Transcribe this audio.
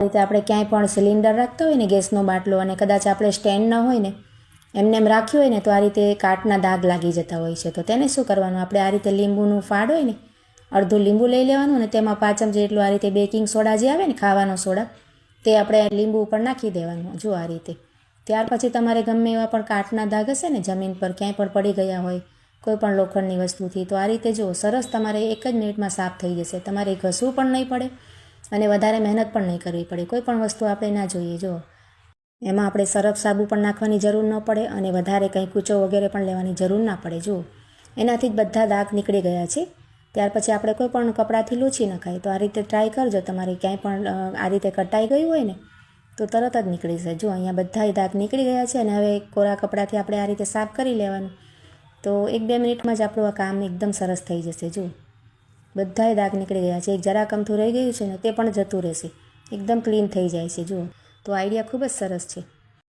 રીતે આપણે ક્યાંય પણ સિલિન્ડર રાખતા હોય ને ગેસનો બાટલો અને કદાચ આપણે સ્ટેન્ડ ન હોય ને એમને એમ રાખ્યું હોય ને તો આ રીતે કાટના દાગ લાગી જતા હોય છે. તો તેને શું કરવાનું, આપણે આ રીતે લીંબુનું ફાડ હોય ને અડધું લીંબુ લઈ લેવાનું અને તેમાં 5 ચમચી જેટલું આ રીતે બેકિંગ સોડા જે આવે ને ખાવાનો સોડા તે આપણે લીંબુ ઉપર નાખી દેવાનું. જો આ રીતે. ત્યાર પછી તમારે ગમે એવા પણ કાટના દાગ હશે ને જમીન પર ક્યાંય પણ પડી ગયા હોય કોઈ પણ લોખંડની વસ્તુથી તો આ રીતે જો સરસ તમારે 1 જ મિનિટમાં સાફ થઈ જશે. તમારે ઘસવું પણ નહીં પડે અને વધારે મહેનત પણ નહીં કરવી પડે. કોઈ પણ વસ્તુ આપણે ના જોઈએ. જો એમાં આપણે સરફ સાબુ પણ નાખવાની જરૂર ન પડે અને વધારે કંઈ કૂચો વગેરે પણ લેવાની જરૂર ના પડે. જુઓ એનાથી જ બધા દાગ નીકળી ગયા છે. ત્યાર પછી આપણે કોઈ પણ કપડાથી લૂછી નખાય તો આ રીતે ટ્રાય કરજો. તમારે ક્યાંય પણ આ રીતે કટાઈ ગયું હોય ને તો તરત જ નીકળી જાય. જો અહીંયા બધા દાગ નીકળી ગયા છે અને હવે કોરા કપડાથી આપણે આ રીતે સાફ કરી લેવાનું. તો 1-2 મિનિટમાં જ આપણું આ કામ એકદમ સરસ થઈ જશે. જુઓ બધાય દાગ નીકળી ગયા છે. એક જરાક અમથું રહી ગયું છે ને તે પણ જતું રહેશે. એકદમ ક્લીન થઈ જાય છે. જુઓ તો આઈડિયા ખૂબ જ સરસ છે.